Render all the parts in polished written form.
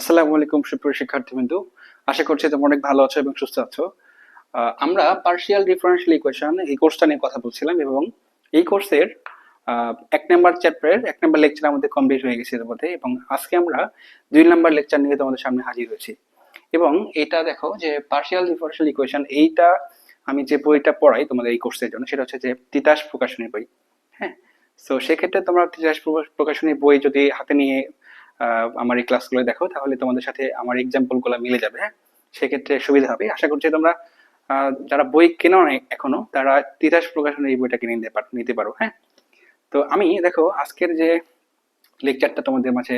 আসসালামু আলাইকুম সুপ্রিয় শিক্ষার্থীবৃন্দ, আশা করছি তোমরা অনেক ভালো আছো এবং সুস্থ আছো। আমরা পার্শিয়াল ডিফারেনশিয়াল ইকুয়েশন এই কোর্সটা নিয়ে কথা বলছিলাম এবং এই কোর্সের 1 নম্বর চ্যাপ্টারের 1 নম্বর লেকচার আমাদের কমপ্লিট হয়ে গেছে এর মধ্যে, এবং আজকে আমরা 2 নম্বর লেকচার নিয়ে তোমাদের সামনে হাজির হয়েছি। এবং এটা দেখো যে পার্শিয়াল ডিফারেনশিয়াল ইকুয়েশন এইটা আমি যে বইটা পড়াই তোমাদের এই কোর্সের জন্য সেটা হচ্ছে যে তিতাস প্রকাশনী বই। হ্যাঁ, তো সেক্ষেত্রে তোমরা তিতাস প্রকাশনী বই যদি হাতে নিয়ে আমার এই ক্লাসগুলো দেখো তাহলে তোমাদের সাথে আমার এক্সাম্পল গুলো মিলে যাবে। হ্যাঁ, সেক্ষেত্রে সুবিধা হবে। আশা করছি তোমরা যারা বই কেনো না এখনো তারা তিতাস প্রকাশনের এই বইটা কিনে নিতে পারো। হ্যাঁ, তো আমি দেখো আজকের যে লেকচারটা তোমাদের মাঝে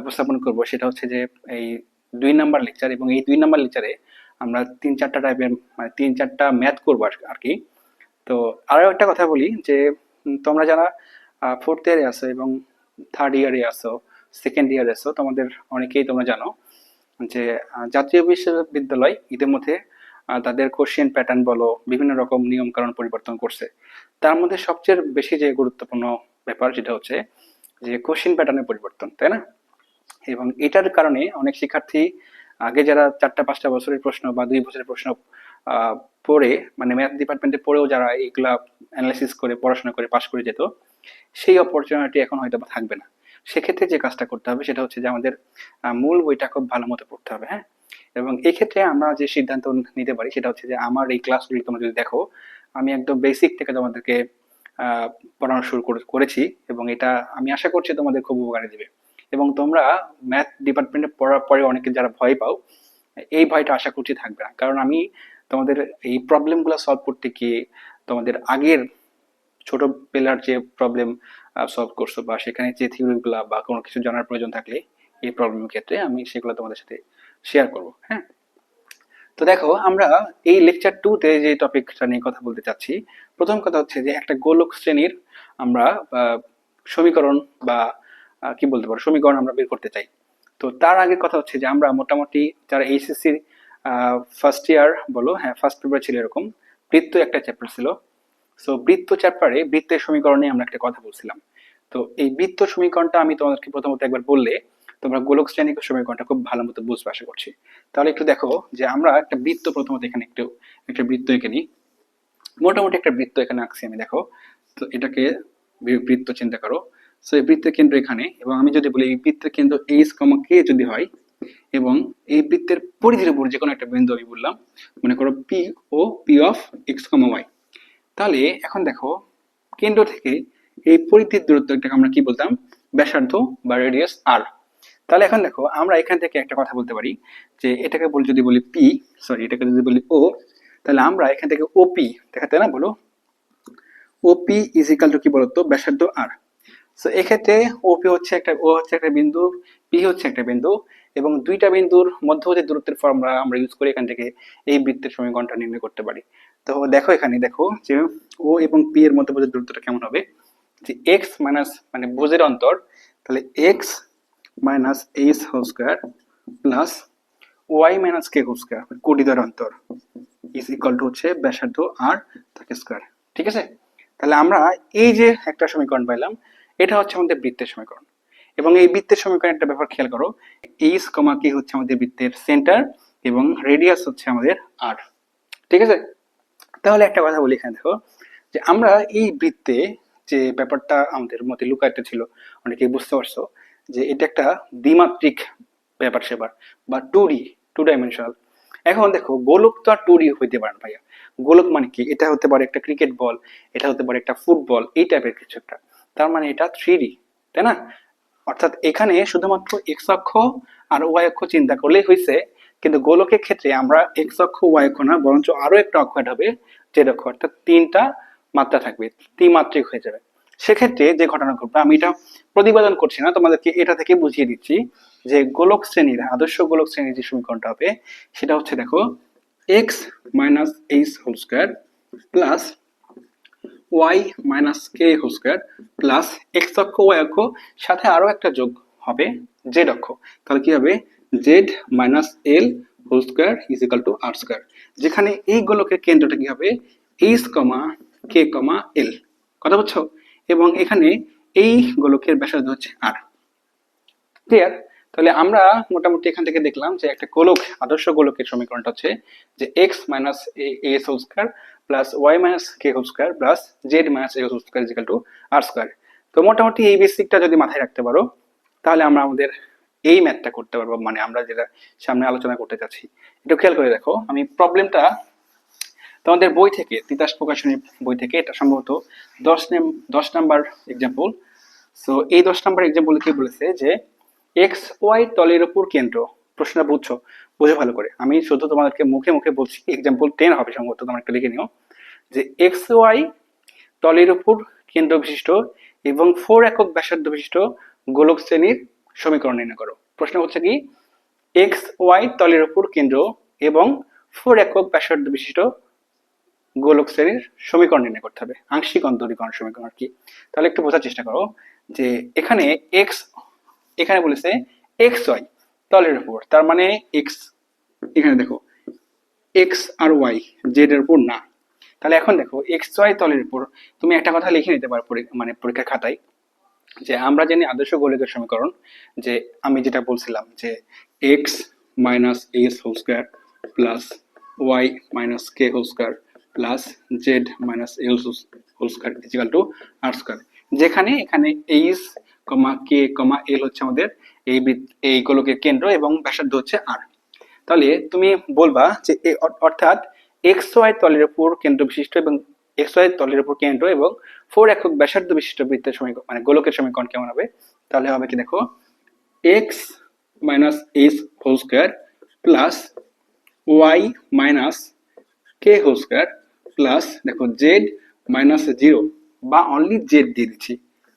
উপস্থাপন করব সেটা হচ্ছে যে এই 2 নম্বর লেকচার, এবং এই 2 নম্বর লেকচারে আমরা 3-4টা টাইপের মানে 3-4টা ম্যাথ করবো আর কি। তো আরো একটা কথা বলি যে তোমরা যারা 4th ইয়ারে আছো এবং 3rd ইয়ারে আছো, 2nd ইয়ারে আছো, তোমাদের অনেকেই তোমরা জানো যে জাতীয় বিশ্ববিদ্যালয় ইতিমধ্যে তাদের কোশ্চেন প্যাটার্ন বলো বিভিন্ন রকম নিয়ম কানুন পরিবর্তন করছে। তার মধ্যে সবচেয়ে বেশি যে গুরুত্বপূর্ণ ব্যাপার সেটা হচ্ছে যে কোশ্চেন প্যাটার্নের পরিবর্তন, তাই না? এবং এটার কারণে অনেক শিক্ষার্থী আগে যারা 4-5টা বছরের প্রশ্ন বা 2 বছরের প্রশ্ন পড়ে মানে ম্যাথ ডিপার্টমেন্টে পড়েও যারা এগুলা অ্যানালাইসিস করে পড়াশোনা করে পাশ করে যেত, সেই অপরচুনিটি এখন হয়তো থাকবে না। সেক্ষেত্রে যে কাজটা করতে হবে সেটা হচ্ছে যে আমাদের মূল বইটা খুব ভালো মতো পড়তে হবে। হ্যাঁ, এবং এই ক্ষেত্রে আমরা যে সিদ্ধান্ত নিতে পারি সেটা হচ্ছে যে আমার এই ক্লাসগুলি তোমরা যদি দেখো আমি একদম বেসিক থেকে তোমাদেরকে পড়ানো শুরু করেছি, এবং এটা আমি আশা করছি তোমাদের খুব উপকারে দেবে। এবং তোমরা ম্যাথ ডিপার্টমেন্টে পড়ার পরে অনেকে যারা ভয় পাও, এই ভয়টা আশা করছি থাকবে না, কারণ আমি তোমাদের এই প্রবলেমগুলো সলভ করতে গিয়ে তোমাদের আগের ছোট বেলার যে প্রবলেম সলভ করছো বা সেখানে যে থিওরিগুলা বা কোনো কিছু জানার প্রয়োজন থাকলে এই প্রবলেমের ক্ষেত্রে আমি সেগুলো তোমাদের সাথে শেয়ার করব। হ্যাঁ, তো দেখো আমরা এই লেকচার 2-তে যে টপিকটা নিয়ে কথা বলতে চাচ্ছি, প্রথম কথা হচ্ছে যে একটা গোলক শ্রেণীর আমরা সমীকরণ বা কি বলতে পারো সমীকরণ আমরা বের করতে চাই। তো তার আগে কথা হচ্ছে যে আমরা মোটামুটি যারা এইচএসসি ফার্স্ট ইয়ার বলো, হ্যাঁ ফার্স্ট পেপার ছিল এরকম, বৃত্ত একটা চ্যাপ্টার ছিল। সো বৃত্ত চ্যাপ্টারে বৃত্তের সমীকরণ নিয়ে আমরা একটা কথা বলছিলাম। তো এই বৃত্ত সমীকরণটা আমি তোমাদেরকে প্রথমত একবার বললে তোমরা গোলক শ্রেণিক সমীকরণটা খুব ভালো মতো বুঝবে আশা করছি। তাহলে একটু দেখো যে আমরা একটা বৃত্ত প্রথমত এখানে একটা বৃত্ত এঁকে নিই। মোটামুটি একটা বৃত্ত এখানে আঁকছি আমি, দেখো। তো এটাকে বৃত্ত চিন্তা করো। সো এই বৃত্তের কেন্দ্র এখানে, এবং আমি যদি বলি এই বৃত্তের কেন্দ্র এইচ কমা কে যদি হয়, এবং এই বৃত্তের পরিধির উপর যে কোনো একটা বিন্দু আমি বললাম, মনে করো P O P of x comma y, তাহলে এখন দেখো কেন্দ্র থেকে এই পরিধির দূরত্বটাকে আমরা কি বলতাম, ব্যাসার্ধ বা রেডিয়াস আর। তাহলে এখন দেখো আমরা এখান থেকে একটা কথা বলতে পারি যে এটাকে যদি বলি পি, সরি এটাকে যদি বলি ও, তাহলে আমরা এখান থেকে ওপি দেখাতে না বলো, ওপি ইজ ইকাল টু কি বলতো, ব্যাসার্ধ আর। সো এক্ষেত্রে ওপি হচ্ছে একটা, ও হচ্ছে একটা বিন্দু, পি হচ্ছে একটা বিন্দু, এবং দুইটা বিন্দুর মধ্যবর্তী দূরত্বের ফর্মুলা আমরা ইউজ করে এখান থেকে এই বৃত্তের সমীকরণটা নির্ণয় করতে পারি। তো দেখো এখানে দেখো যে ও এবং পি এর মধ্যবর্তী দূরত্বটা কেমন হবে, যে এক্স মাইনাস মানে ভুজের অন্তর, তাহলে X minus H whole square plus Y minus কে হোল স্কোয়ার, কোটিদ্বয়ের অন্তর ইজ ইকুয়াল টু হচ্ছে ব্যাসার্ধ আর তাকে স্কোয়ার। ঠিক আছে, তাহলে আমরা এই যে একটা সমীকরণ পাইলাম, এটা হচ্ছে আমাদের বৃত্তের সমীকরণ। এবং এই বৃত্তের সমীকরণ একটা ব্যাপার খেয়াল করো, এইচ কমা কে হচ্ছে আমাদের বৃত্তের সেন্টার এবং রেডিয়াস হচ্ছে আমাদের আর। ঠিক আছে, তাহলে একটা কথা বলি এখানে দেখো যে আমরা এই বৃত্তে যে ব্যাপারটা আমাদের মধ্যে লুকায়িত ছিল, অনেকে বুঝতে পারছো যে এটা একটা দ্বিমাত্রিক ব্যাপার সেবার বা টু ডাইমেনশনাল। এখন দেখো গোলক তো আর 2D হইতে পারে না ভাইয়া। গোলক মানে কি, এটা হতে পারে একটা ক্রিকেট বল, এটা হতে পারে একটা ফুটবল, এই টাইপের কিছু একটা, তার মানে এটা 3D, তাই না? অর্থাৎ এখানে শুধুমাত্র এক্স অক্ষ আর ওয়াই অক্ষ চিন্তা করলেই হয়েছে, কিন্তু গোলকের ক্ষেত্রে আমরা এক্স অক্ষ ওয়াই অক্ষ না, বরঞ্চ আরো একটা অক্ষ অ্যাড হবে, জেড অক্ষ, অর্থাৎ 3টা মাত্রা থাকবে, ত্রিমাত্রিক হয়ে যাবে। সেক্ষেত্রে যে ঘটনা ঘটবে, আমি এটা প্রতিপাদন করছি না, তোমাদেরকে এটা থেকে বুঝিয়ে দিচ্ছি যে গোলক শ্রেণীর আদর্শ গোলক শ্রেণীর যে সমীকরণটা হবে সেটা হচ্ছে দেখো X minus H whole square plus Y minus কে হোল স্কোয়ার প্লাস এক্স অক্ষ ওয়াই অক্ষ সাথে আরো একটা যোগ হবে জেড অক্ষ, তাহলে কি হবে z minus L whole square is equal to r square, যেখানে এই গোলকের কেন্দ্রটা কি হবে এইচ কমা কে কমা এল। কথা বুঝছো? এবং এখানে এই গোলকের ব্যাসার্ধ হচ্ছে আর। ক্লিয়ার? তাহলে আমরা মোটামুটি এখান থেকে দেখলাম যে একটা গোলক, আদর্শ গোলকের সমীকরণটা হচ্ছে যে x minus a whole square plus Y minus K whole square plus z minus a whole square equal to r square. তো মোটামুটি এই বেসিকটা যদি মাথায় রাখতে পারো তাহলে আমরা আমাদের এই ম্যাথটা করতে পারবো, মানে আমরা যেটা সামনে আলোচনা করতে চাচ্ছি। একটু খেয়াল করে দেখো, আমি প্রবলেমটা তোমাদের বই থেকে, তিতাস প্রকাশনী বই থেকে, এটা সম্ভবত 10 নাম্বার এক্সাম্পল। সো এই 10 নাম্বার এক্সাম্পল কি বলেছে যে এক্স ওয়াই তলের উপর কেন্দ্র। প্রশ্নটা বুঝছো? বুঝে ভালো করে, আমি শুধু তোমাদেরকে মুখে মুখে বলছি। এক্সাম্পল 10 হবে সম্ভবত, তোমরা একটু লিখে নিও যে এক্স ওয়াই তলের উপর কেন্দ্র বিশিষ্ট এবং 4 একক ব্যাসার্ধ বিশিষ্ট গোলক শ্রেণীর সমীকরণ নির্ণয় করো। প্রশ্ন হচ্ছে কি, এক্স ওয়াই তলের উপর কেন্দ্র এবং 4 একক ব্যাসার্ধ বিশিষ্ট গোলক শ্রেণীর সমীকরণ নির্ণয় করতে হবে, আংশিক অন্তরীকরণ সমীকরণ আর কি। তাহলে একটু বোঝার চেষ্টা করো যে এখানে এক্স, এখানে বলেছে এক্স ওয়াই তলের উপর, তার মানে এক্স, এখানে দেখো এক্স আর ওয়াই জেড এর উপর না। তাহলে এখন দেখো এক্স ওয়াই তলের উপর, তুমি একটা কথা লিখে নিতে পারো মানে পরীক্ষার খাতায়, যে আমরা জানি আদর্শ গোলকের সমীকরণ, যে আমি যেটা বলছিলাম যে x minus S whole square plus Y minus K whole square plus z minus L whole square equal to r square, যেখানে এখানে এইচ কমা কে কমা এল হচ্ছে আমাদের এই গোলকের কেন্দ্র এবং ব্যাসার্ধ হচ্ছে আর। তাহলে তুমি বলবা যে অর্থাৎ এক্স ওয়াই তলের উপর কেন্দ্র বিশিষ্ট এবং এক্স ওয়াই তলের উপর কেন্দ্র এবং 4 একক ব্যাসার্ধ বিশিষ্ট বৃত্তের সমীকরণ, মানে গোলকের সমীকরণ কেমন হবে? তাহলে হবে কি দেখো, X minus S whole square plus Y minus কে হোল স্কয়ার প্লাস দেখো জেড মাইনাস 0 বা অনলি জেড দিয়ে দিচ্ছি,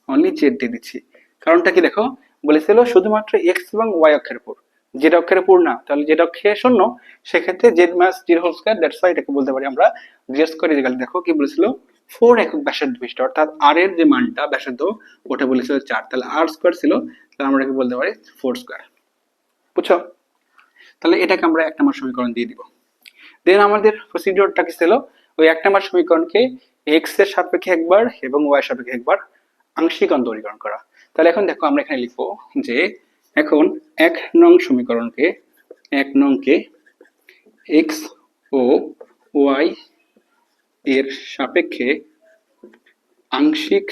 অনলি জেড দিয়ে দিচ্ছি। কারণটা কি দেখো, বলেছিল শুধুমাত্র এক্স এবং ওয়াই অক্ষের উপর, জেড অক্ষের উপর না। তাহলে জেড অক্ষে শূন্য, সেক্ষেত্রে z minus 0 whole square, that's y এটাকে বলতে পারি আমরা জেড স্কয়ার ইকুয়াল। দেখো কি বলেছিল, 4 একক ব্যাসার্ধ বিশিষ্ট, অর্থাৎ আর এর যে মানটা ব্যাসার্ধ ওটা বলেছিল 4, তাহলে আর স্কয়ার ছিল, তাহলে আমরা কি বলতে পারি 4 স্কয়ার। বুঝছো? তাহলে এটাকে আমরা 1 নম্বর সমীকরণ দিয়ে দিব। দেন আমাদের প্রসিডিওরটা কি ছিল, ওই 1 নম্বর সমীকরণকে এক্স এর সাপেক্ষে একবার এবং ওয়াই এর সাপেক্ষে একবার আংশিক অন্তরীকরণ করা। তাহলে এখন দেখো আমরা এখানে লিখবো যে এখন 1 নং সমীকরণকে, 1 নংকে এক্স ও ওয়াই এর সাপেক্ষে আংশিক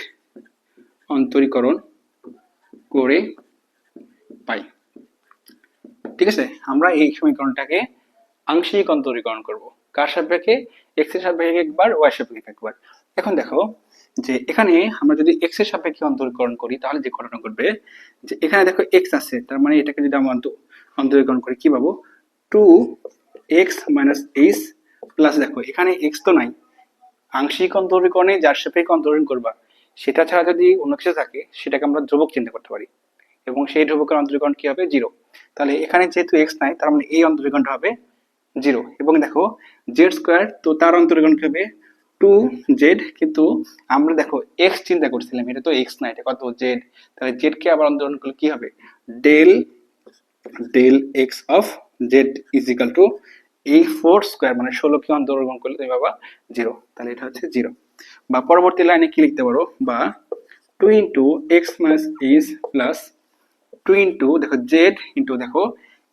অন্তরীকরণ করে পাই। ঠিক আছে, আমরা এই সমীকরণটাকে আংশিক অন্তরীকরণ করব কার সাপেক্ষে, এক্স এর সাপেক্ষে একবার, ওয়াই এর সাপেক্ষে একবার। এখন দেখো যে এখানে আমরা যদি এক্স এর সাপেক্ষে অন্তরীকরণ করি তাহলে যে ঘটনা ঘটবে, যে এখানে দেখো এক্স আছে, তার মানে এটাকে যদি আমরা অন্তরীকরণ করি কি পাবো, 2x মাইনাস এইচ প্লাস, দেখো এখানে এক্স তো নাই, আংশিক অন্তরীকরণে যার সাপেক্ষে অন্তরীকরণ করবা সেটা ছাড়া যদি অন্য কিছু থাকে সেটাকে আমরা ধ্রুবক চিন্তা করতে পারি, এবং সেই ধ্রুবকের অন্তরীকরণ কি হবে, 0। তাহলে এখানে যেহেতু এক্স নাই, তার মানে এই অন্তরীকরণটা হবে 0। এবং দেখো জেড স্কোয়ার, তো তার অন্তরীকরণ কি হবে 2z, কিন্তু আমরা দেখো এক্স চিন্তা করছিলাম, এটা তো এক্স না, এটা কত জেড, তাহলে জেড কে আবার অন্তরীকরণ করলে কি হবে, del del x of z is equal to এই 4 স্কোয়ার, মানে 16 কে অন্তরীকরণ করলে তুমি পাবা 0, তাহলে এটা হচ্ছে 0। বা পরবর্তী লাইনে কি লিখতে পারো, বা 2 into x minus H plus 2 into দেখো জেড ইন্টু দেখো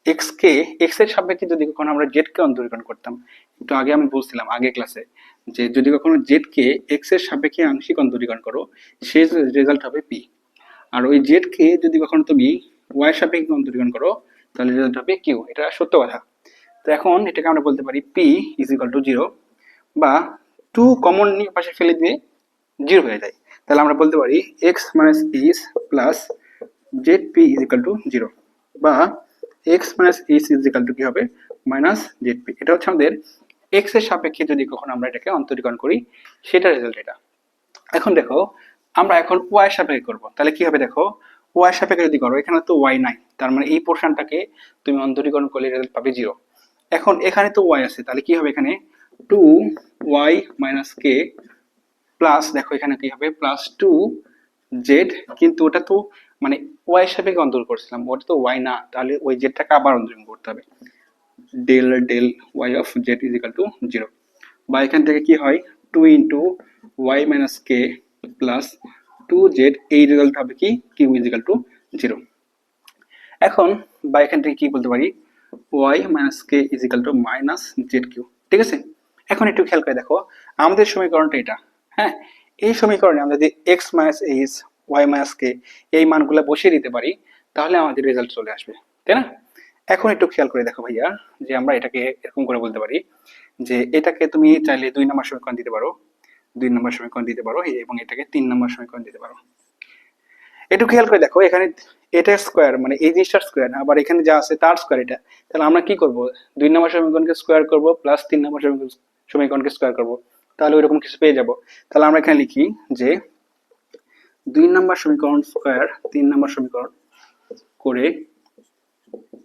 এক্স কে, এক্স এর সাপেক্ষে যদি কখনো আমরা জেড কে অন্তরীকরণ করতাম, একটু আগে আমি বলছিলাম আগে ক্লাসে, যে যদি কখনো জেড কে এক্স এর সাপেক্ষে আংশিক অন্তরীকরণ করো সেই রেজাল্ট হবে পি। আর ওই জেড কে যদি কখনো তুমি ওয়াই এর সাপেক্ষে অন্তরীকরণ করো তাহলে রেজাল্ট হবে কিউ, এটা সত্য কথা। তো এখন এটাকে আমরা বলতে পারি পি ইজ ইকাল টু 0, বা 2 কমন নিয়ে পাশে ফেলে দিয়ে 0 হয়ে যায়। তাহলে আমরা বলতে পারি x minus H plus Z P is equal to 0, বা x minus H is equal two কি হবে, মাইনাস জেড পি। এটা হচ্ছে আমাদের এক্স এর সাপেক্ষে যদি কখনো আমরা এটাকে অন্তরীকরণ করি সেটা রেজাল্ট এটা। এখন দেখো আমরা এখন ওয়াই এর সাপেক্ষে করবো, তাহলে কি হবে দেখো, ওয়াই এর সাপেক্ষে যদি করো, এখানে তো ওয়াই নাই, তার মানে এই পোর্শনটাকে তুমি অন্তরীকরণ করলে রেজাল্ট পাবে 0। এখন এখানে তো ওয়াই আছে, তাহলে কি হবে এখানে 2y মাইনাস কে প্লাস, দেখো এখানে কি হবে প্লাস 2z, কিন্তু ওটা তো মানে ওয়াই এর সাপেক্ষে অন্তরীকরণ করছিলাম, ওটা তো ওয়াই না, তাহলে ওই জেডটাকে আবার অন্তরীকরণ করতে হবে, del del y of z is equal to 0। বা এখান থেকে কি হয় 2 into y minus k plus 2z, এই রেজাল্ট হবে কি কিউ ইজ ইকাল টু 0। এখন বা এখান থেকে কি বলতে পারি, y minus k is equal to minus Z q. ঠিক আছে, এখন একটু খেয়াল করে দেখো আমাদের সমীকরণটা এটা। হ্যাঁ, এই সমীকরণে আমরা যদি X minus H Y minus K এই মানগুলো বসিয়ে দিতে পারি তাহলে আমাদের রেজাল্ট চলে আসবে, তাই না? এখন একটু খেয়াল করে দেখো ভাইয়া, যে আমরা এটাকে এরকম করে বলতে পারি যে এটাকে তুমি চাইলে 2 নম্বর সমীকরণ দিতে পারো, 2 নম্বর সমীকরণ দিতে পারো, এবং এটাকে 3 নম্বর সমীকরণ দিতে পারো। একটু খেয়াল করে দেখো এখানে এটা স্কোয়ার মানে এই জিনিসটার স্কোয়ার, আবার এখানে যা আছে তার স্কোয়ার এটা। তাহলে আমরা কি করব, 2 নম্বর সমীকরণকে স্কোয়ার করব প্লাস 3 নম্বর সমীকরণকে স্কোয়ার করব, তাহলে ওইরকম কিছু পেয়ে যাব। তাহলে আমরা এখানে লিখি যে 2 নম্বর সমীকরণ স্কোয়ার 3 নম্বর সমীকরণ করে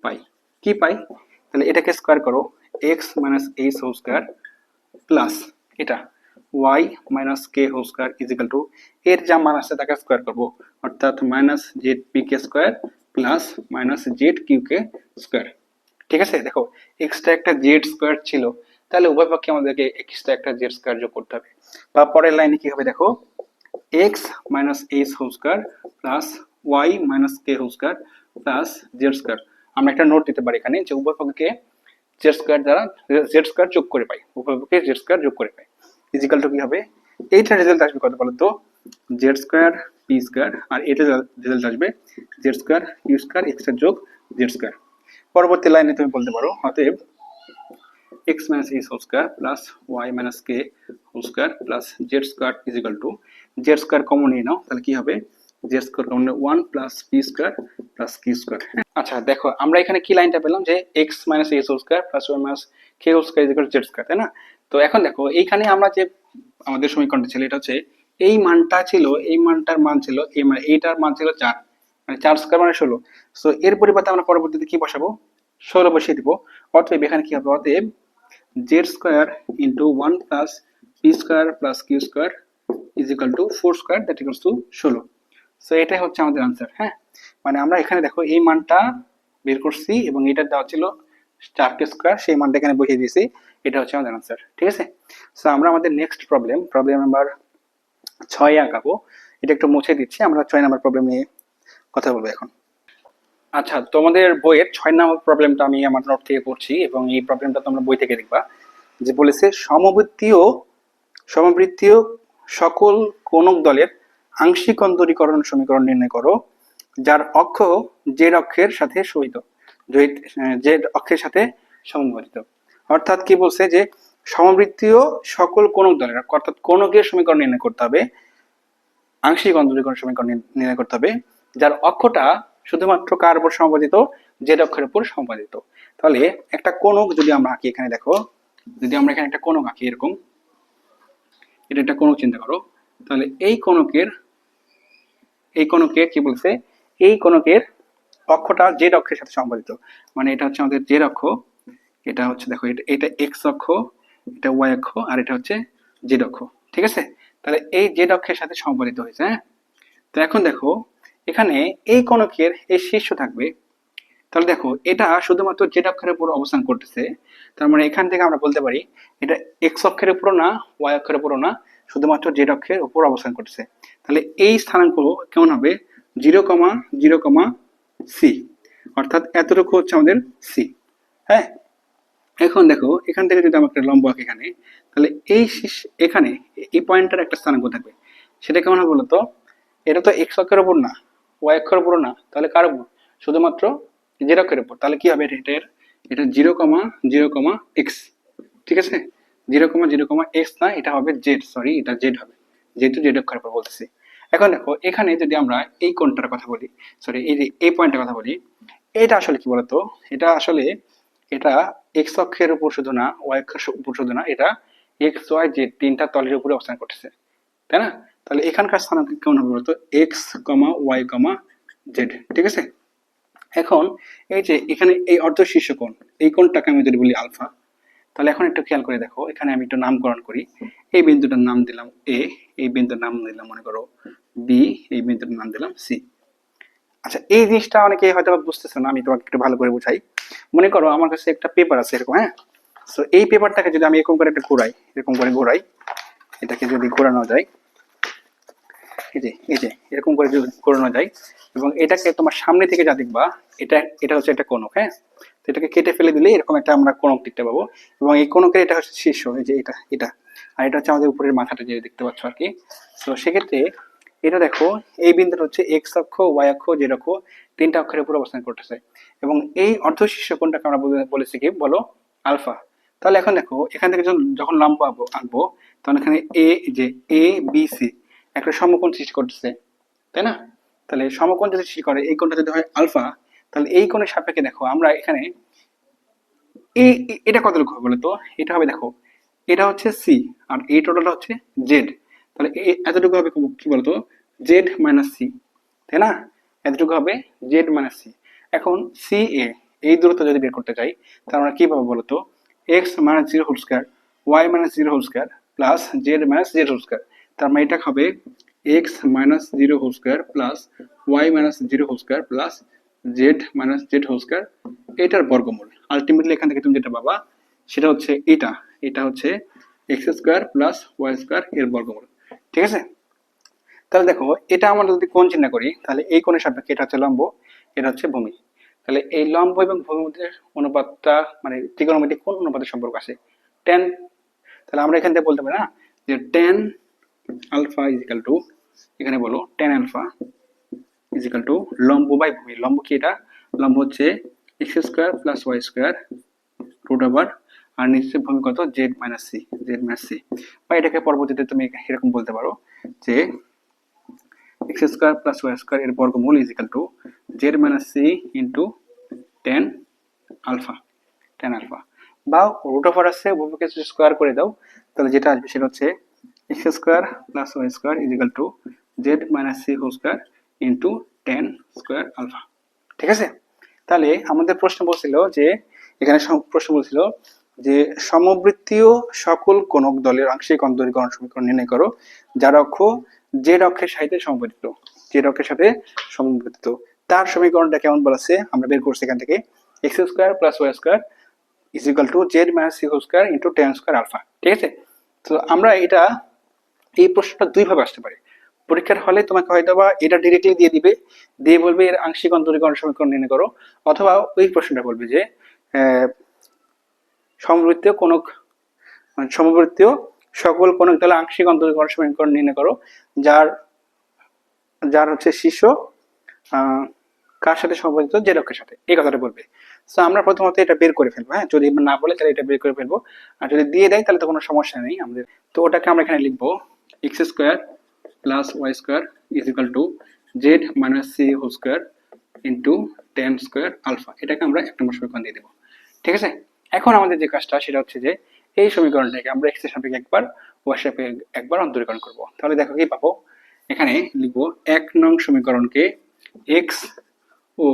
পাই, কি পাই, তাহলে এটাকে স্কোয়ার করো, X minus H whole square plus এটা Y minus K whole square is equal to এর যা মান আছে তাকে স্কোয়ার করবো, অর্থাৎ minus Z P K square plus minus Z Q K square. ঠিক আছে, দেখো এক্সট্রা একটা জেড স্কোয়ার ছিল, তাহলে উভয় পক্ষে আমাদেরকে এক্সট্রা একটা জেড স্কোয়ার যোগ করতে হবে। বা পরের লাইনে কি হবে দেখো, X minus H whole square plus Y minus কে whole square plus Z square. আমরা একটা নোট দিতে পারি এখানে যে উভয় পক্ষকে জেড স্কোয়ার দ্বারা জেড স্কোয়ার যোগ করে পাই, উভয় পক্ষে জেড স্কোয়ার যোগ করে পাই, ইজিক্যাল টু কি হবে, এইটার রেজাল্ট আসবে কত বলো তো, জেড স্কোয়ার পি স্কোয়ার, আর এটা রেজাল্ট আসবে z square u square extra যোগ জেড স্কোয়ার। পরবর্তী লাইনে তুমি বলতে পারো অতএব x minus H whole square plus Y minus K whole square plus Z square is equal to z square common নিয়ে নাও, তাহলে কি হবে, z square common 1 plus p square plus q square. আচ্ছা দেখো আমরা এখানে কি লাইনটা পেলাম যে x minus H whole square plus Y minus K whole square is equal to z square, তাই না? তো এখন দেখো এইখানে আমরা যে আমাদের সমীকরণটা ছিল এটা হচ্ছে এই মানটা ছিল, এই মানটার মান ছিল এই মানে এইটার মান ছিল 4, মানে 4 স্কোয়ার মানে 16। সো এর পরিবর্তে আমরা পরবর্তীতে কি বসাবো, 16 বসিয়ে দিব। অতএব এখানে কি হবে, অতএব z square into 1 plus p square plus q square is equal to 4 square that equals to 16। So এটাই হচ্ছে আমাদের আনসার। হ্যাঁ, মানে আমরা এখানে দেখো এই মানটা বের করছি এবং এটা দেওয়া ছিল 4 স্কোয়ার, সেই মানটা এখানে বসিয়ে দিয়েছি, এটা হচ্ছে আমাদের আনসার। ঠিক আছে, সো আমরা আমাদের নেক্সট প্রবলেম নাম্বার 6 আঁকাবো। এটা একটু মুছে দিচ্ছি, আমরা 6 নাম্বার প্রবলেম নিয়ে কথা বলবো এখন। আচ্ছা, তোমাদের বইয়ের 6 নম্বর প্রবলেমটা আমি আমার নোট থেকে করছি এবং এই প্রবলেমটা তোমরা বই থেকে দেখবা, যে বলেছে সমবৃত্তীয় সকল কোণক দলের আংশিক অন্তরীকরণ সমীকরণ নির্ণয় করো যার অক্ষ জেড অক্ষের সাথে সহিত, জেড অক্ষের সাথে সমবর্তিত। অর্থাৎ কি বলছে যে সমবৃত্তীয় সকল কোণক দলের, অর্থাৎ কোণকের সমীকরণ নির্ণয় করতে হবে, আংশিক অন্তরীকরণ সমীকরণ নির্ণয় করতে হবে যার অক্ষটা শুধুমাত্র কার উপর সমপাদিত, জেড অক্ষের উপর সমপাদিত। তাহলে একটা কোণক যদি আমরা আঁকি, এখানে দেখো যদি আমরা এখানে একটা কোণক আঁকি এরকম, এটা একটা কোণক চিন্তা করো, তাহলে এই কোণকে কি বলছে, এই কোণকের অক্ষটা জেড অক্ষের সাথে সম্পাদিত, মানে এটা হচ্ছে আমাদের জেড অক্ষ, এটা হচ্ছে দেখো এটা এক্স অক্ষ, এটা ওয়াই অক্ষ, আর এটা হচ্ছে জেড অক্ষ। ঠিক আছে, তাহলে এই জেড অক্ষের সাথে সম্পাদিত হয়েছে। হ্যাঁ, তো এখন দেখো এখানে এই কোণকের এই শীর্ষ থাকবে, তাহলে দেখো এটা শুধুমাত্র জেড অক্ষের উপর অবস্থান করতেছে, তার মানে এখান থেকে আমরা বলতে পারি এটা এক্স অক্ষের উপরও না ওয়াই অক্ষের উপরও না, শুধুমাত্র জেড অক্ষের উপর অবস্থান করতেছে। তাহলে এই স্থানাঙ্ক কেমন হবে, 0,0, সি, অর্থাৎ এতটুকু হচ্ছে আমাদের সি। হ্যাঁ, এখন দেখো এখান থেকে যদি আমরা একটা লম্ব আঁকি এখানে, তাহলে এই এখানে এই পয়েন্টটার একটা স্থানাঙ্ক থাকবে, সেটা কেমন হবে বলতো, এটা তো এক্স অক্ষের উপর না ওয়াই অক্ষের উপরও না, তাহলে কার উপর, শুধুমাত্র জেড অক্ষের উপর। তাহলে কি হবে, এটা 0,0, ঠিক আছে, 0,0, না, এটা হবে জেড, সরি এটা জেড হবে, যেহেতু জেড অক্ষের উপর বলতেছি। এখন দেখো এখানে যদি আমরা এই কোণটার কথা বলি, সরি এই পয়েন্টের কথা বলি, এটা আসলে কি বলতো, এটা এক্স অক্ষের উপর শুধু না ওয়াই অক্ষের উপর শুধু না, এটা এক্স ওয়াই জেড তিনটা তলের উপরে অবস্থান করতেছে, তাই না? তাহলে এখানকার স্থানাঙ্ক কেমন হবে বলতো, এক্স ওয়াই জেড। ঠিক আছে, এখন এই যে এখানে এই অর্ধ শীর্ষ কোণ, এই কোণটাকে আমি যদি বলি আলফা, তাহলে এখন একটু খেয়াল করে দেখো এখানে আমি একটু নামকরণ করি, এই বিন্দুটার নাম দিলাম এ, এই বিন্দুর নাম দিলাম মনে করো বি, এই বিন্দুর নাম দিলাম সি। আচ্ছা, এই জিনিসটা অনেকে হয়তো বুঝতেছে না, আমি তোমাকে একটু ভালো করে বুঝাই। মনে করো আমার কাছে একটা পেপার আছে এরকম, হ্যাঁ, তো এই পেপারটাকে যদি আমি এরকম করে একটা ঘোরাই, এরকম করে ঘোরাই, এটাকে যদি ঘোরানো যায়, এই যে এরকম করে যদি করানো যায় এবং এটাকে তোমার সামনে থেকে যা দেখবা এটা এটা হচ্ছে একটা কোণক, হ্যাঁ। তো এটাকে কেটে ফেলে দিলে এরকম একটা আমরা কোণক দেখতে পাবো এবং এই কোণকের এটা হচ্ছে শীর্ষ, এই যে এটা আর এটা হচ্ছে আমাদের উপরের মাথাটা যে দেখতে পাচ্ছ আর কি। তো সেক্ষেত্রে এটা দেখো এই বিন্দুটা হচ্ছে এক্স অক্ষ, ওয়াই অক্ষ, জেড অক্ষ, তিনটা অক্ষরের উপর অবস্থান করতেছে এবং এই অর্ধশীর্ষ কোণটাকে আমরা বলেছি কি বলো, আলফা। তাহলে এখন দেখো এখান থেকে যখন লম্ব আঁকবো তখন এখানে যে এ বি সি একটা সমকোণ সৃষ্টি করতেছে, তাই না? তাহলে সমকোণ যদি সৃষ্টি করে এই কোণটা যদি হয় আলফা, তাহলে এই কোণের সাপেক্ষে দেখো আমরা এখানে এটা কতটুকু হবে বলতো, এটা হবে দেখো এটা হচ্ছে সি আর এই টোটালটা হচ্ছে জেড। তাহলে এতটুকু হবে কি বলতো, জেড মাইনাস সি, তাই না? এতটুকু হবে জেড মাইনাস সি। এখন সি এ এই দূরত্ব যদি বের করতে চাই তাহলে আমরা কি পাবো বলতো, x minus zero whole square y minus zero whole square plus z minus z whole square. তার মানে এটা হবে x minus zero whole square plus Y minus zero whole square plus z minus z whole square, এটার বর্গমূল। Ultimately এখান থেকে তুমি যেটা পাবা সেটা হচ্ছে এটা হচ্ছে x square plus Y square এর বর্গমূল, ঠিক আছে? তাহলে দেখো এটা আমরা যদি কোণ চিন্তা করি তাহলে এই কোণের সাপেক্ষে এটা হচ্ছে লম্ব, এটা হচ্ছে ভূমি। তাহলে এই লম্ব এবং ভূমির মধ্যে অনুপাতটা মানে ত্রিকোণমিতিক কোণ অনুপাতের সম্পর্ক আছে টেন। তাহলে আমরা এখান থেকে বলতে পারি না যে টেন আলফা ইজিক্যাল টু, এখানে বলো টেন আলফা ইজিক্যাল টু লম্ব বাই ভূমি। লম্ব কি, এটা লম্ব হচ্ছে x square plus Y square root over আর নিশ্চয় ভূমি কত, জেড মাইনাস সি। বা এটাকে পরবর্তীতে তুমি এরকম বলতে পারো যে x square plus Y square এর বর্গমূল is equal to z minus c into tan alpha বা রুট ওভার আছে ভূমিকে স্কোয়ার করে দাও তাহলে যেটা আসবে সেটা হচ্ছে x square plus Y square is equal to z minus c whole square into tan square alpha, ঠিক আছে? তাহলে আমাদের প্রশ্ন বলছিল যে এখানে প্রশ্ন বলছিল যে সমবৃত্তীয় সকল কোণক দলের আংশিক অন্তরীকরণ সমীকরণ নির্ণয় করো যার অক্ষ জেড অক্ষের সাথে সমবর্তিত, জেড অক্ষের সাথে সমবর্তিত। তার সমীকরণটা কেমন বলেছে আমরা বের করছি এখান থেকে, x square plus Y square is equal to z minus c whole square into tan square alpha, ঠিক আছে? তো আমরা এই প্রশ্নটা দুই ভাবে আসতে পারে। পরীক্ষার হলে তোমাকে হয়তো বা এটা ডিরেক্টলি দিয়ে দিবে, দিয়ে বলবে এর আংশিক অন্তরীকরণ সমীকরণ নির্ণয় করো, অথবা ওই প্রশ্নটা বলবে যে সমবৃত্তীয় কোণক মানে সমবৃত্তীয় সকল কোণক দলের আংশিক অন্তরীকরণ সমীকরণ নির্ণয় করো যার যার হচ্ছে শীর্ষ কার সাথে সমবর্তিত, জেড অক্ষের সাথে, এই কথাটা বলবে। তো আমরা প্রথমত এটা বের করে ফেলবো, হ্যাঁ, যদি না বলে তাহলে এটা বের করে ফেলবো, আর যদি দিয়ে দেয় তাহলে তো কোনো সমস্যা নেই আমাদের। তো ওটাকে আমরা এখানে লিখবো x square plus Y square is equal to z minus c whole square into tan square alpha, এটাকে আমরা এক নম্বর সমীকরণ দিয়ে দেবো, ঠিক আছে? এখন আমাদের যে কাজটা সেটা হচ্ছে যে এই সমীকরণটাকে আমরা এক্স এর সাপেক্ষে একবার ওয়াই সাপেক্ষে একবার অন্তরীকরণ করব। তাহলে দেখো কি পাবো, এখানে লিখবো এক নং সমীকরণকে এক্স ও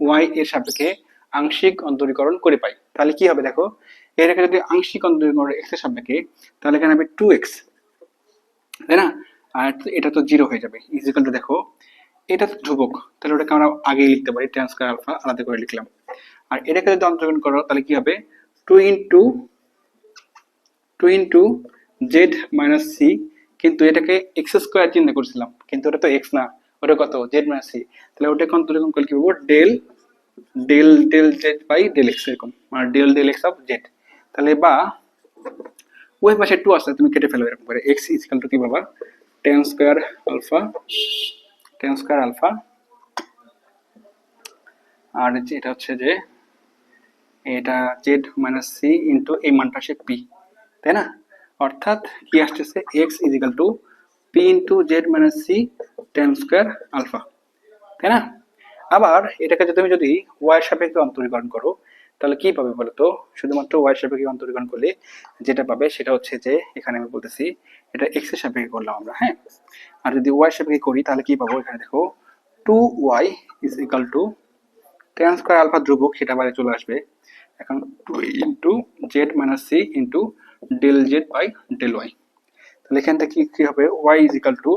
ওয়াই এর সাপেক্ষে আংশিক অন্তরীকরণ করে পাই। তাহলে কি হবে দেখো, এটাকে যদি আংশিক অন্তরীকরণ এক্স এর সাপেক্ষে তাহলে এখানে হবে টু এক্স, তাই না? আর এটা তো জিরো হয়ে যাবে ইজিক্যাল টু দেখো এটা তো ধ্রুবক, তাহলে ওটাকে আমরা আগেই লিখতে পারি টেন স্কয়ার আলফা আলাদা করে লিখলাম। আর এটাকে যদি অন্তরীকরণ করো তাহলে কি হবে, two into z minus c, কিন্তু এটাকে এক্স স্কোয়ার চিন্তা করছিলাম কিন্তু ওটা তো এক্স না, ওটা কত জেড মাইনাস সি। তাহলে ওটাকে অন্তরীকরণ করলে কি পাবো, del del del Z by del X এরকম, আর del del x of Z. তাহলে বা ওই পাশে টু আসলে তুমি কেটে ফেলো এরকম করে, এক্স ইজিক্যাল টু কি বাবা টেন স্কোয়ার আলফা আর এটা হচ্ছে যে এটা জেড মাইনাস সি ইন্টু এই মানটা আসে পি, তাই না? অর্থাৎ কি আসতেছে x is equal to p into z minus c tan square alpha, তাই না? আবার এটাকে যদি ওয়াই এর সাপেক্ষে অন্তরীকরণ করো তাহলে কি পাবে বলতো, শুধুমাত্র ওয়াই এর সাপেক্ষে অন্তরীকরণ করলে যেটা পাবে সেটা হচ্ছে যে এখানে আমি বলতেছি এটা এক্স এর সাপেক্ষে করলাম আমরা, হ্যাঁ। আর যদি ওয়াই এর সাপেক্ষে করি তাহলে কি পাবো, এখানে দেখো two y is equal to tan square alpha ধ্রুবক সেটা বাইরে চলে আসবে, এখন two into z minus c into del Z by del y. তাহলে এখান থেকে কি হবে, y is equal to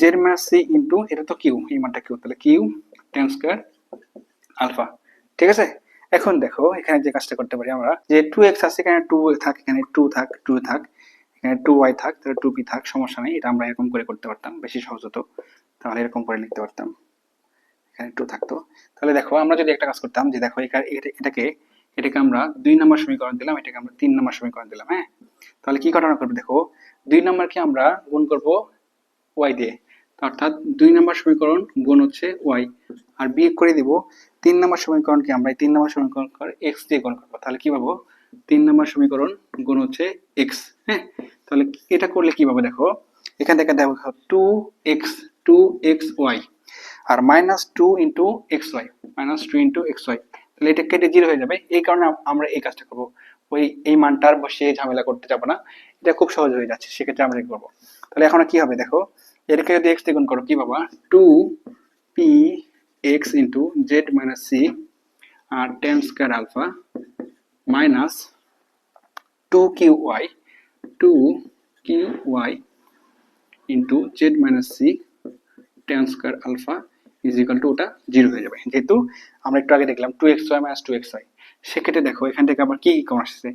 z minus c into এটা তো কিউ, এই মানটা কিউ, তাহলে কিউ টেন স্কোয়ার আলফা, ঠিক আছে? এখন দেখো এখানে যে কাজটা করতে পারি আমরা যে টু এক্স আছে এখানে টু থাক, এখানে টু থাক, এখানে 2y থাক, তাহলে 2p থাক, সমস্যা নেই। এটা আমরা এরকম করে করতে পারতাম, বেশি সহজ হতো। তাহলে এরকম করে লিখতে পারতাম, এখানে 2 থাকতো। তাহলে দেখো আমরা যদি একটা কাজ করতাম, যে দেখো এটাকে এটাকে আমরা 2 নম্বর সমীকরণ দিলাম, এটাকে আমরা 3 নম্বর সমীকরণ দিলাম, হ্যাঁ। তাহলে কি ঘটনা করবে দেখো, 2 নম্বরকে আমরা গুণ করব y দিয়ে, অর্থাৎ 2 নম্বর সমীকরণ গুণ হচ্ছে y, আর বিয়োগ করে দিব 3 নম্বর সমীকরণকে আমরা এই 3 নম্বর সমীকরণ করে x দিয়ে গুণ করব। তাহলে কি পাবো, 3 নম্বর সমীকরণ গুণ হচ্ছে x, হ্যাঁ। তাহলে এটা করলে কি পাবো দেখো, এখান থেকে দেখো 2xy আর -2 ইন্টু xy, -2 ইন্টু xy, তাহলে এটা কেটে 0 হয়ে যাবে। এই কারণে আমরা এই কাজটা করবো, এই মানটার বসিয়ে ঝামেলা করতে যাবো না, এটা খুব সহজ হয়ে যাচ্ছে, সেক্ষেত্রে আমরা কি করবো। তাহলে এখন কি হবে দেখো, এটাকে যদি x দিয়ে গুণ করো কি পাবা, 2px into z minus c আর tan square alpha minus 2qy into z minus c tan square alpha is equal to ওটা 0 হয়ে যাবে। যেহেতু আমরা একটু আগে দেখলাম 2xy মাইনাস 2xy, সেক্ষেত্রে দেখো এখান থেকে আবার কি কমন আসছে,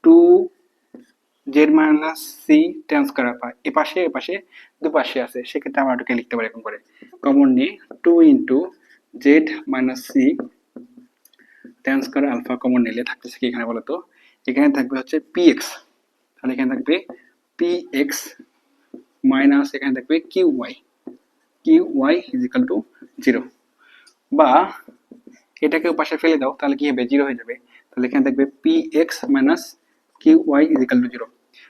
2z minus c tan square alpha, এপাশে এপাশে দুপাশে আছে, সেক্ষেত্রে আমরা এটাকে লিখতে পারি এরকম করে, কমন নিয়ে 2 into z minus c tan square alpha common নিলে থাকতেছে কি এখানে বলতো, এখানে থাকবে হচ্ছে px, তাহলে এখানে থাকবে px মাইনাস এখানে থাকবে qy ইজ ইকুয়াল টু 0, বা এটাকে পাশে ফেলে দাও, তাহলে কি হবে 0 হয়ে যাবে। তাহলে এখানে থাকবে px minus qy is equal to 0।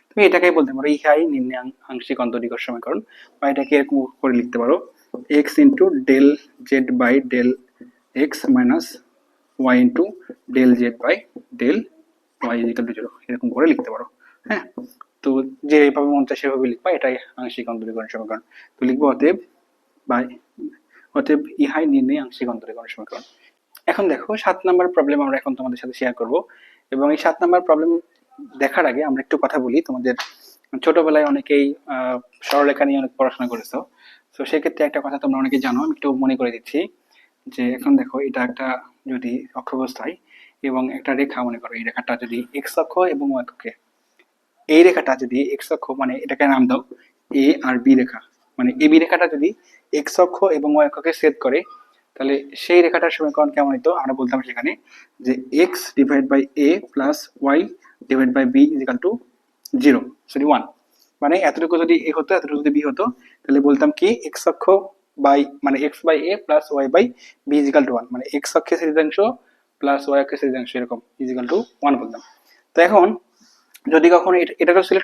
তুমি এটাকেই বলতে পারো ইহাই নিম্নে আংশিক অন্তরীকরণ সমীকরণ, বা এটাকে এরকম করে লিখতে পারো x into del Z by del x minus y into del Z by del y is equal to 0, এরকম করে লিখতে পারো, হ্যাঁ। তো যেভাবে মন চায় সেভাবে লিখবা, এটাই আংশিক অন্তরীকরণ সমীকরণ। তো লিখবো অতএব ইহাই নির্ণয় আংশিক অন্তরীকরণ সমীকরণ। এখন দেখো 7 নাম্বার প্রবলেম আমরা এখন তোমাদের সাথে শেয়ার করব, এবং এই 7 নাম্বার প্রবলেম দেখার আগে আমরা একটু কথা বলি। তোমাদের ছোটবেলায় অনেকেই সরলরেখা নিয়ে অনেক পড়াশোনা করেছো, তো সেক্ষেত্রে একটা কথা তোমরা অনেকে জানো, আমি একটু মনে করে দিচ্ছি। যে এখন দেখো এটা একটা যদি অক্ষবস্থায় এবং একটা রেখা, মনে করো এই রেখাটা যদি এক্স অক্ষ এবং ওয়াই অক্ষে, এই রেখাটা যদি এক্স অক্ষ, মানে এটাকে নাম দাও এ আর বি রেখা, মানে এ বি রেখাটা যদি এক্স অক্ষ এবং ওয়াই অক্ষকে ছেদ করে, তাহলে সেই রেখাটার সমীকরণ কেমন হইতো, আমরা বলতাম সেখানে যে x divide by a plus y divide by b is equal to 0, sorry 1, মানে এতটুকু যদি এ হতো এতটুকু যদি বি হতো, তাহলে বলতাম কি এক্স অক্ষ বাই মানে x by a plus y by b is equal to 1, মানে এক্স অক্ষের ছেদিতাংশ প্লাস ওয়াই অক্ষের ছেদিতাংশ এরকম ইজ ইকুয়াল টু 1 বলতাম। তো এখন যদি কখনো এটা তো ছিল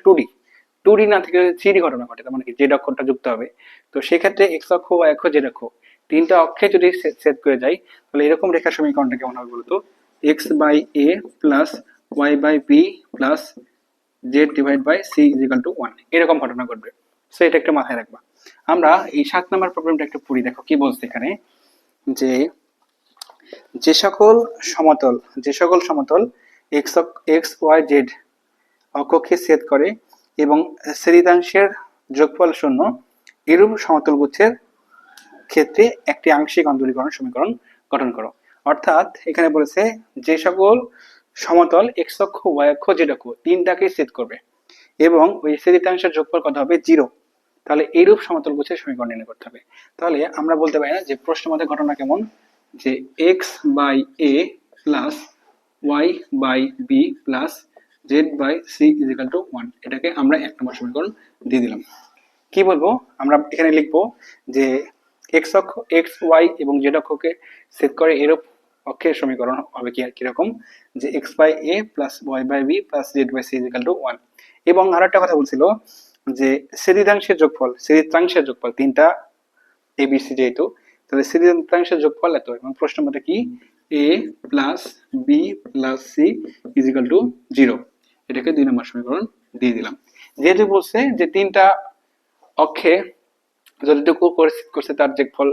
2D না থেকে 3D ঘটনা ঘটে, তার মানে কি জেড অক্ষরটা যুক্ত হবে, তো সেক্ষেত্রে এক্স অক্ষ ওয়াই অক্ষ জেড অক্ষ তিনটা অক্ষে যদি ছেদ করে যায়, তাহলে এরকম রেখার সমীকরণটা কেমন হবে বলতো, x by a plus y by b plus z divide by c is equal to 1, এরকম ঘটনা ঘটবে। সো এটা একটু মাথায় রাখবা। আমরা এই 7 নম্বর প্রবলেমটা একটু পড়ি, দেখো কি বলছে এখানে, যে যে সকল সমতল এক্স ওয়াই জেড অক্ষকে ছেদ করে এবং ছেদিতাংশের যোগফল শূন্য, এরূপ সমতল গুচ্ছের ক্ষেত্রে একটি আংশিক অন্তরীকরণ সমীকরণ গঠন করো। অর্থাৎ এখানে বলেছে যে সকল সমতল এক্স অক্ষ ওয়াই অক্ষ জেড অক্ষ তিনটাকে ছেদ করবে এবং ওই ছেদিতাংশের যোগফল কত হবে 0, তাহলে এইরূপ সমতল গুচ্ছের সমীকরণ নির্ণয় করতে হবে। তাহলে আমরা বলতে পারি না যে প্রশ্নের মধ্যে ঘটনা কেমন, যে x by a plus y by b plus z by c is equal to 1, এটাকে আমরা 1 নম্বর সমীকরণ দিয়ে দিলাম। কি বলবো, আমরা এখানে লিখবো যে এক্স অক্ষ এক্স ওয়াই এবং জেড অক্ষকে ছেদ করে এরূপ অক্ষের সমীকরণ হবে কি কিরকম, যে x by a plus y by b plus z by c is equal to 1। এবং আরো একটা কথা বলছিল যে ছেদিতাংশের যোগফল তিনটা এবিসি যেহেতু, তাহলে ছেদিতাংশের যোগফল এত, এবং প্রশ্ন মতে কি A plus B plus C is equal to 0, এটাকে 2 নম্বর সমীকরণ দিয়ে দিলাম। যেহেতু বলছে যে তিনটা অক্ষে যতটুকু করছে তার যোগফল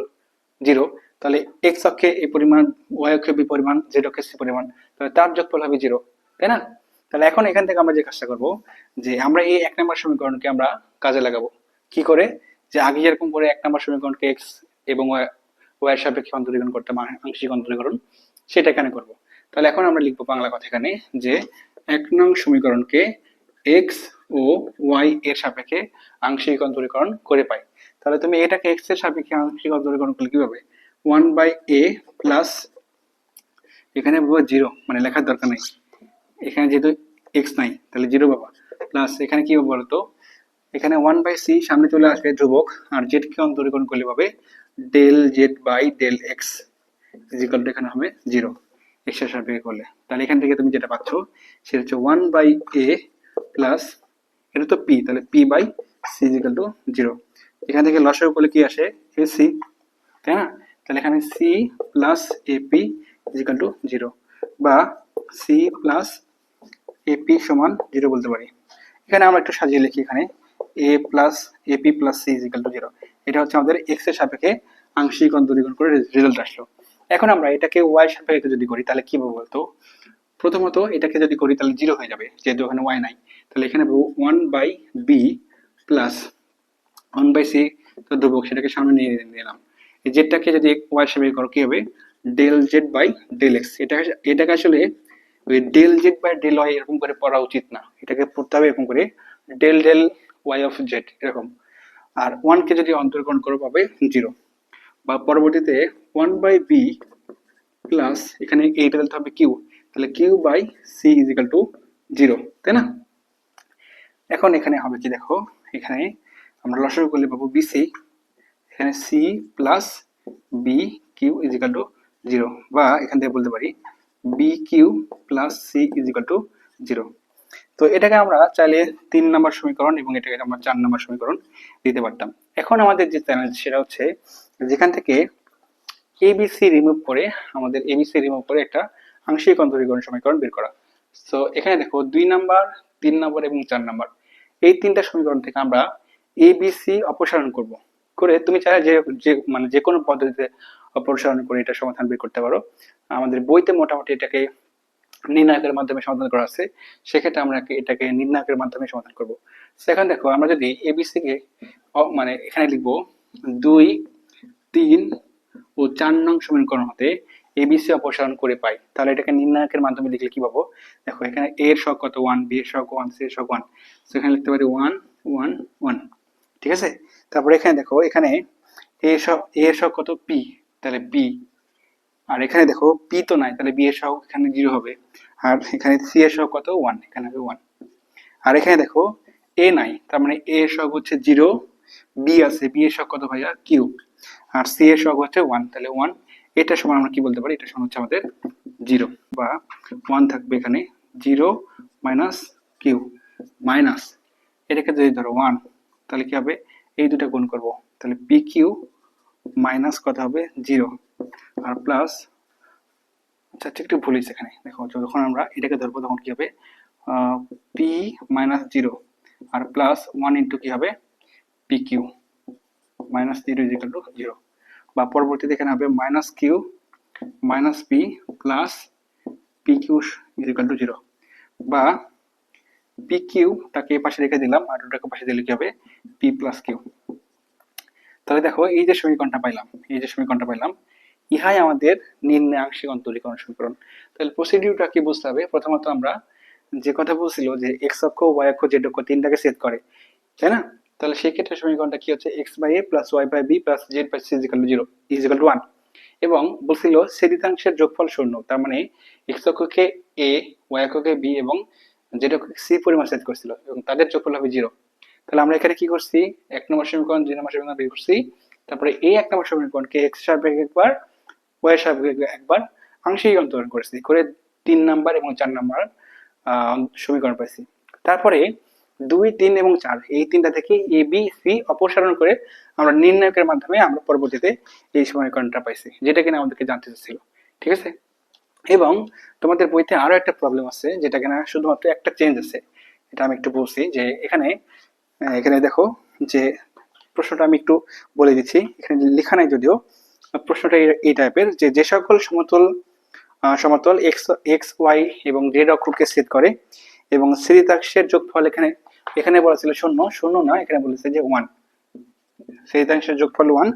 0, তাহলে এক্স অক্ষে এই পরিমাণ, ওয়াই অক্ষে বি পরিমাণ, জেড অক্ষে সি পরিমাণ, তাহলে তার যোগফল হবে 0, তাই না? তাহলে এখন এখান থেকে আমরা যে কাজটা করব, যে আমরা এই 1 নম্বর সমীকরণকে আমরা কাজে লাগাবো। কি করে, যে আগে যেরকম করে 1 নম্বর সমীকরণকে এক্স এবং ওয়াই এর সাপেক্ষে অন্তরীকরণ করতাম, আংশিক অন্তরীকরণ, সেটা এখানে করব। তাহলে এখন আমরা লিখবো বাংলা কথা এখানে, যে 1 নং সমীকরণকে এক্স ও ওয়াই এর সাপেক্ষে আংশিক অন্তরীকরণ করে পাই। তাহলে তুমি এটাকে এক্স এর সাপেক্ষে আংশিক অন্তরীকরণ করলে কি হবে? 1/a প্লাস এখানে বাবা জিরো, মানে লেখার দরকার নেই, এখানে যেহেতু এক্স নাই তাহলে জিরো পাবা, প্লাস এখানে কি হবে বলতো, এখানে 1/c সামনে চলে আসবে ধ্রুবক, আর জেড কে অন্তরীকরণ করলে পাবে del Z by del x is equal to এখানে হবে জিরো এক্স এর সাপেক্ষে করলে। তাহলে এখান থেকে তুমি যেটা পাচ্ছ সেটা হচ্ছে 1/a প্লাস, এটা তো পি, তাহলে p by c is equal to zero. এখান থেকে লসাগু করলে কি আসে? এ সি, তাই না? তাহলে এখানে C plus AP equal to zero, বা সি প্লাস এপি সমান জিরো বলতে পারি। এখানে আমরা একটু সাজিয়ে লিখি, এখানে A plus AP plus C is equal to zero. এটা হচ্ছে আমাদের এক্স এর সাপেক্ষে আংশিক অন্তরীকরণ করে রেজাল্ট আসলো। এখন আমরা এটাকে ওয়াই সাপেক্ষে যদি করি তাহলে কি বলবো বলতো? প্রথমত এটাকে যদি করি তাহলে জিরো হয়ে যাবে, যেহেতু এখানে ওয়াই নাই। তাহলে এখানে 1/b প্লাস 1/c, তো ধ্রুবক সেটাকে সামনে নিয়ে নিলাম। এই জেডটাকে যদি ওয়াই সাপেক্ষে করো কি হবে? Del Z by del x. এটাকে আসলে ওই del Z by del y এরকম করে পড়া উচিত না, এটাকে পড়তে হবে এরকম করে del del y of z এরকম। আর ওয়ানকে যদি অন্তর্করণ করো পাবে জিরো, বা পরবর্তীতে 1/b প্লাস এখানে এইটা দিতে হবে কিউ, তাহলে q by c is equal to zero, তাই না? এখন এখানে হবে কি দেখো, এখানে আমরা লসাগু করলে পাবো বিসি, এখানে C plus b q is equal to zero, বা এখান থেকে বলতে পারি b q plus C is equal to zero. তো এটাকে আমরা চাইলে 3 নম্বর সমীকরণ এবং এটাকে আমরা 4 নম্বর সমীকরণ দিতে পারতাম। এখন আমাদের যে চ্যালেঞ্জ সেটা হচ্ছে যেখান থেকে এবিসি রিমুভ করে, আমাদের এবিসি রিমুভ করে একটা আংশিক অন্তরীকরণ সমীকরণ বের করা। তো এখানে দেখো 2 নম্বর, 3 নম্বর এবং 4 নম্বর, এই তিনটা সমীকরণ থেকে আমরা এবিসি অপসারণ করব। করে তুমি চাইলে মানে যে কোনো পদ্ধতিতে অপসারণ করে এটা সমাধান বের করতে পারো। আমাদের বইতে মোটামুটি এটাকে নির্ণায়কের মাধ্যমে সমাধান করা আছে, সেক্ষেত্রে আমরা এটাকে নির্ণায়কের মাধ্যমে সমাধান করব। সেখানে দেখো আমরা যদি এবিসি কে মানে এখানে লিখবো 2, 3 ও 4 নং সমীকরণ হতে এবিসি অপসারণ করে পাই, তাহলে এটাকে নির্ণায়কের মাধ্যমে লিখলে কি পাবো? দেখো এখানে এ এর সহগ কত? 1, বি এর সহগ 1, সি এর সহগ 1, তো এখানে লিখতে পারি 1 1 1, ঠিক আছে? তারপরে এখানে দেখো এখানে এ এর সহগ কত? পি, তাহলে পি। আর এখানে দেখো পি তো নাই, তাহলে বি এর সহগ এখানে জিরো হবে। আর এখানে সি এর সহগ কত? 1, এখানে হবে 1। আর এখানে দেখো এ নাই, তার মানে এ এর সহগ হচ্ছে জিরো, বি আছে, বি এর সহগ কত ভাইয়া? কিউ। আর সি এর সহগ হচ্ছে 1, তাহলে 1। এটা সমান আমরা কি বলতে পারি? এটা সমান হচ্ছে আমাদের জিরো, বা 1 থাকবে এখানে, জিরো মাইনাস কিউ মাইনাস, এটাকে যদি ধরো 1, তাহলে কি হবে? এই দুটা গুণ করব, তাহলে পি কিউ মাইনাস কত হবে? জিরো, আর প্লাস, আচ্ছা একটু ভুল হয়েছে এখানে, দেখো যখন আমরা এটাকে ধরবো তখন কি হবে? পি মাইনাস জিরো আর প্লাস 1 ইন্টু কি হবে? P q minus zero is equal to zero, বা পরবর্তীতে এখানে হবে minus q minus p plus p q is equal to zero, বা পি কিউটাকে পাশে রেখে দিলাম আর ওটাকে পাশে দিলে কি হবে? P plus q. তাহলে দেখো এই যে সমীকরণটা পাইলাম, এই যে সমীকরণটা পাইলাম, ইহাই আমাদের নির্ণয় আংশিক অন্তরীকরণ সমীকরণ। তাহলে প্রসিডিউরটা কি বুঝতে হবে? প্রথমত আমরা যে কথা বলছিল যে এক্স অক্ষ, ওয়াই অক্ষ, জেড অক্ষ তিনটাকে সেট করে, তাই না? তাহলে সেই ক্ষেত্রে সমীকরণটা কি হচ্ছে? X by a plus y by b plus z by c is equal to zero is equal to 1, এবং বলছিল ছেদিতাংশের যোগফল শূন্য, তার মানে এক্স অক্ষকে এ, ওয়াই অক্ষকে বি এবং জেড অক্ষকে সি পরিমাণ সেট করছিল এবং তাদের যোগফল হবে জিরো। তাহলে আমরা এখানে কি করছি? 1 নম্বর সমীকরণ, 2 নম্বর সমীকরণ বের করছি, তারপরে এই 1 নম্বর সমীকরণকে এক্স সাপেক্ষে একবার, ওয়াই সাপেক্ষে একবার আংশিক অন্তরণ করেছি, করে 3 নম্বর এবং 4 নম্বর সমীকরণ পাইছি। তারপরে 2, 3 এবং 4 এই তিনটা থেকে এ বি সি অপসারণ করে আমরা নির্ণায়কের মাধ্যমে আমরা পরবর্তীতে এই সমীকরণটা পাইছি, যেটা কিনা আমাদেরকে জানতে চাচ্ছিল, ঠিক আছে? এবং তোমাদের বইতে আরো একটা প্রবলেম আছে, যেটা কিনা শুধুমাত্র একটা চেঞ্জ আছে, এটা আমি একটু বলছি যে এখানে এখানে দেখো যে প্রশ্নটা আমি একটু বলে দিচ্ছি, এখানে লেখা নাই যদিও, প্রশ্নটা এই টাইপের যে যে সকল সমতল সমতল এক্স এক্স ওয়াই এবং জেড অক্ষকে ছেদ করে এবং ছেদিতাংশের যোগফল এখানে এখানে বলা ছিল শূন্য, শূন্য না, এখানে বলেছে যে 1, ছেদিতাংশের যোগফল 1,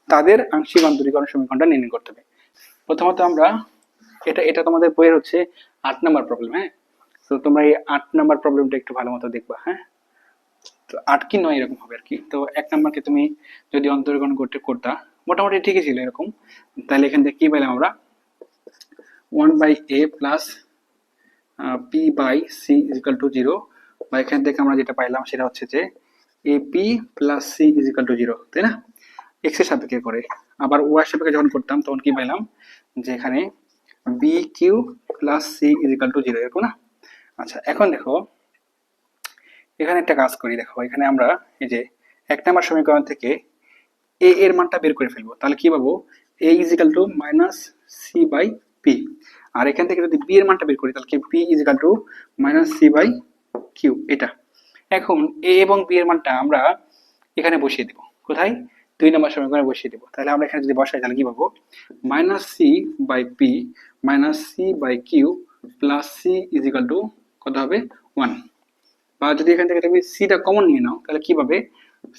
তাদের আংশিক অন্তরীকরণ সমীকরণটা নির্ণয় করতে হবে। প্রথমত আমরা এটা এটা তোমাদের বইয়ের হচ্ছে 8 নম্বর প্রবলেম, হ্যাঁ? তো তোমরা এই 8 নাম্বার প্রবলেমটা একটু ভালো মতো দেখবা, হ্যাঁ। তো 8 কি 9 এরকম হবে আর কি। তো 1 নাম্বারকে তুমি যদি অন্তর্গ্রহণ করতা মোটামুটি ঠিকই ছিল এরকম। তাহলে এখান থেকে কি পেলাম আমরা 1/a plus p/c is equal to 0, বা এখান থেকে আমরা যেটা পাইলাম সেটা হচ্ছে যে ap plus c is equal to 0, তাই না? x এর সাপেক্ষে করে। আবার y এর সাপেক্ষে যখন করতাম তখন কি পাইলাম যে এখানে bq plus c is equal to 0, এরকম না? আচ্ছা, এখন দেখো এখানে একটা কাজ করি। দেখো এখানে আমরা এই যে 1 নম্বর সমীকরণ থেকে a এর মানটা বের করে ফেলবো। তাহলে কি পাবো, a is equal to minus c by p। আর এখান থেকে যদি b এর মানটা বের করি তাহলে কি p is equal to minus c by q, এটা। এখন a এবং b এর মানটা আমরা এখানে বসিয়ে দেব। কোথায়? 2 নম্বর সমীকরণে বসিয়ে দেব। তাহলে আমরা এখানে যদি বসাই তাহলে কি পাবো, minus c by p minus c by q plus c is equal to কত হবে, 1। বা যদি এখান থেকে তুমি সিটা কমন নিয়ে নাও তাহলে কি পাবে,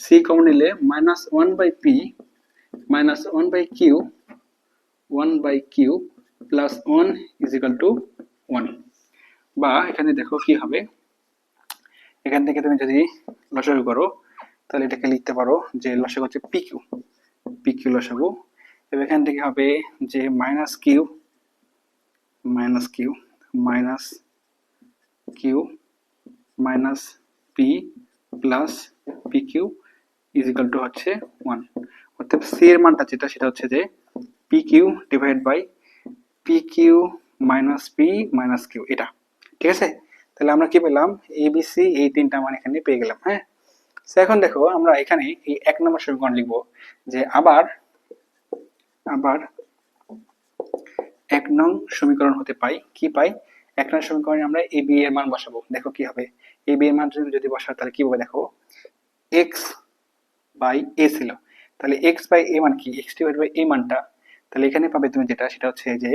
সি কমন নিলে minus 1/p minus 1/q 1/q plus 1 is equal two 1। বা এখানে দেখো কি হবে, এখান থেকে তুমি যদি লসাগু করো তাহলে এটাকে লিখতে পারো যে লসাগু হচ্ছে পিকিউ, পিকিউ লসাগু। এবং এখান থেকে হবে যে minus q minus q minus q minus p plus p q is equal to হচ্ছে 1। অর্থাৎ সি এর মানটা যেটা সেটা হচ্ছে যে p q divide by p q minus p minus q, এটা। ঠিক আছে? তাহলে আমরা কি পেলাম, এ বি সি এই 3টা মান এখানে পেয়ে গেলাম, হ্যাঁ। এখন দেখো আমরা এখানে এই 1 নম্বর সমীকরণ লিখবো যে আবার 1 নং সমীকরণ হতে পাই কি পাই, 1 নং সমীকরণে আমরা এ বি এর মান বসাবো। দেখো কি হবে, এ বি এর মান যদি বসাও তাহলে কি হবে, দেখো এক্স বাই এ ছিল, তাহলে এক্স বাই এ মান কি, এক্স ডিভাইড বাই এ মানটা, তাহলে এখানে পাবে তুমি যেটা সেটা হচ্ছে যে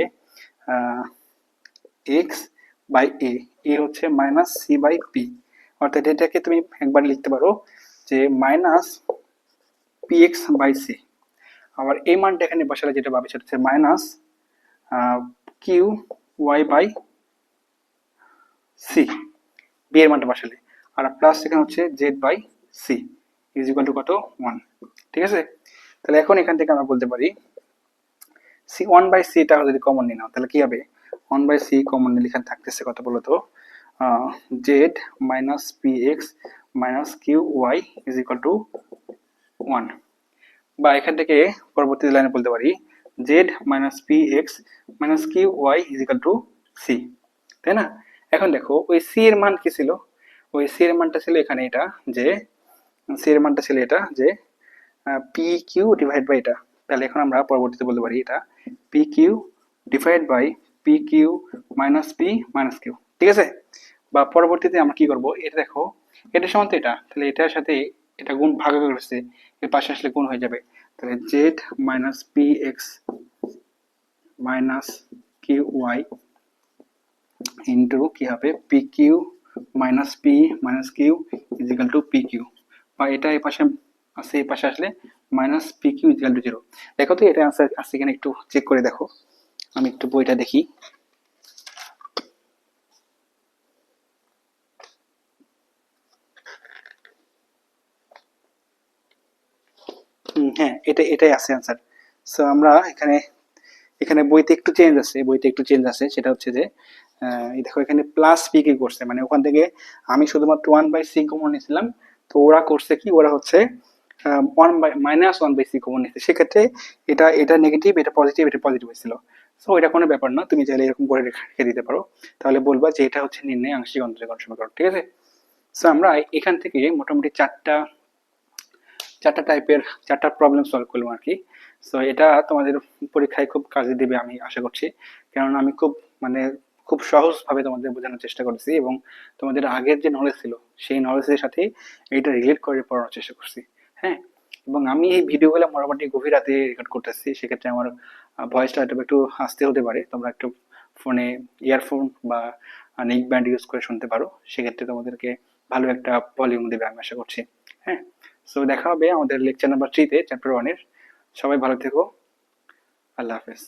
এক্স বাই এ, এ হচ্ছে মাইনাস সি বাই পি। অর্থাৎ এটাকে তুমি একবার লিখতে পারো যে minus p x by c. আবার এই মানটা এখানে বসালে যেটা পাবে সেটা হচ্ছে minus q y by c, b এর মানটা বসালে। আর প্লাস এখানে হচ্ছে z by c is equal to কত, 1। ঠিক আছে? তাহলে এখন এখান থেকে আমরা বলতে পারি সি 1/c-টা যদি কমন নিয়ে নাও তাহলে কি হবে, 1/c কমন নিলে এখানে থাকতেছে কত বলতো, z minus p x minus q y is equal to 1। বা এখান থেকে পরবর্তী লাইনে বলতে পারি z minus p x minus q y is equal to c, তাই না? এখন দেখো ওই সি এর মান কি ছিল, ওই সি এর মানটা ছিল এখানে এটা, যে সি এর মানটা ছিল এটা যে পি কিউ ডিভাইড বাই এটা। তাহলে এখন আমরা পরবর্তীতে বলতে পারি এটা p q divide by p q minus p minus q. ঠিক আছে? বা পরবর্তীতে আমরা কি করব, এটা দেখো এটা সমান তো এটা, তাহলে এটার সাথে এটা গুণ ভাগ করেছে, এর পাশে আসলে গুণ হয়ে যাবে। তাহলে z minus p x minus q y into কি হবে p q minus p minus q is equal to p q. বা এটা এই পাশে আছে, এই পাশে আসলে minus p q is equal to 0। দেখো তো এটা আনসার আছে কিনা একটু চেক করে দেখো, আমি একটু বইটা দেখি। হ্যাঁ, এটাই আছে আনসার। সো আমরা এখানে এখানে বইতে একটু চেঞ্জ আছে, বইতে একটু চেঞ্জ আছে, সেটা হচ্ছে যে এই দেখো এখানে প্লাস পি কি করছে, মানে ওখান থেকে আমি শুধুমাত্র 1/c কমন নিয়েছিলাম, তো ওরা করছে কি, ওরা হচ্ছে 1/-1/c কমন নিচ্ছে। সেক্ষেত্রে এটা এটা নেগেটিভ, এটা পজিটিভ, এটা পজিটিভ হয়েছিল। সো এটা কোনো ব্যাপার না, তুমি চাইলে এরকম করে রেখে দিতে পারো, তাহলে বলবা যে এটা হচ্ছে নির্ণয় আংশিক অন্তরীকরণ সমীকরণ। ঠিক আছে? সো আমরা এখান থেকে মোটামুটি চারটা টাইপের 4টা প্রবলেম সলভ করলাম আর কি। সো এটা তোমাদের পরীক্ষায় খুব কাজে দেবে আমি আশা করছি, কারণ আমি মানে খুব সহজভাবে তোমাদের বোঝানোর চেষ্টা করেছি এবং তোমাদের আগের যে নলেজ ছিল সেই নলেজের সাথে এইটা রিলেট করে পড়ানোর চেষ্টা করছি, হ্যাঁ। এবং আমি এই ভিডিওগুলো মোটামুটি গভীর রাতে রেকর্ড করতেছি, সেক্ষেত্রে আমার ভয়েসটা হয়তো একটু আসতে হতে পারে, তোমরা একটু ফোনে ইয়ারফোন বা নেক ব্যান্ড ইউজ করে শুনতে পারো, সেক্ষেত্রে তোমাদেরকে ভালো একটা ভলিউম দেবে আমি আশা করছি, হ্যাঁ। সো দেখা হবে আমাদের লেকচার নাম্বার 3-তে চ্যাপ্টার 1-এর। সবাই ভালো থেকো, আল্লাহ হাফেজ।